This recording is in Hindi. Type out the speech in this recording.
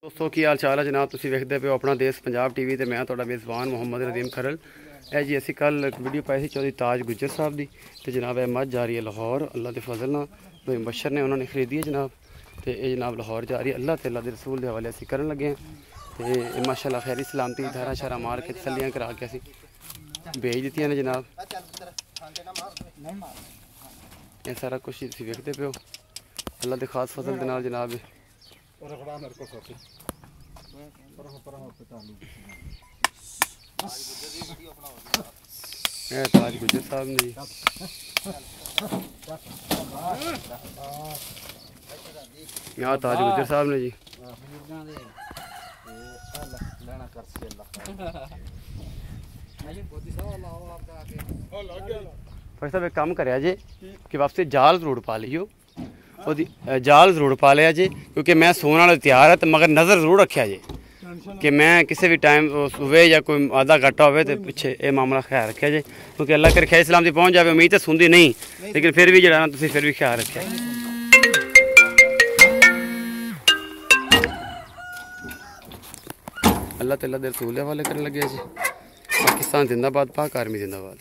दोस्तों की हाल चाल है जनाब। तुसीं वेखदे पे हो अपना देश पंजाब टीवी ते मैं तुहाडा मेज़बान मोहम्मद नदीम खरल। है जी असीं कल एक वीडियो पाई सी चौधरी ताज गुज्जर साहब दी ते जनाब यह मझ जा रही है लाहौर। अल्लाह के फजल नाल कोई मुबशर ने उन्होंने खरीदी है जनाब। तो ये जनाब लाहौर जा रही है। अल्लाह ते अल्लाह के रसूल के हवाले असीं करन लगे हैं। तो माशाअल्लाह खैरी सलामती धारा शारा मार के तसल्लियां करा के असीं भेज दित्तियां ने जनाब। ये सारा कुछ तुसीं वेखदे पे हो अल्लाह के खास फजल दे नाल जनाब। ताज गुज्जर साहब ने जी यहाँ ताज गुज्जर साहब ने जी भाई साहब एक काम करें जे कि वापसी जाल जरूर पा लियो जाल जरूर पा लिया जे क्योंकि मैं सोने वाला तैयार है तो मगर नज़र जरूर रखा जे कि मैं किसी भी टाइम सुबह या कोई आधा घंटा हो तो पिछे ये मामला ख्याल रखा जे क्योंकि अल्लाह कर खैर सलामती पहुँच जाए। उम्मीद तो सुनती नहीं लेकिन फिर भी जरा ना तुसीं फिर भी ख्याल रखे। अल्लाह तआला दे रसूल हवाले करन लगे जी। पाकिस्तान जिंदाबाद, पाक आर्मी जिंदाबाद।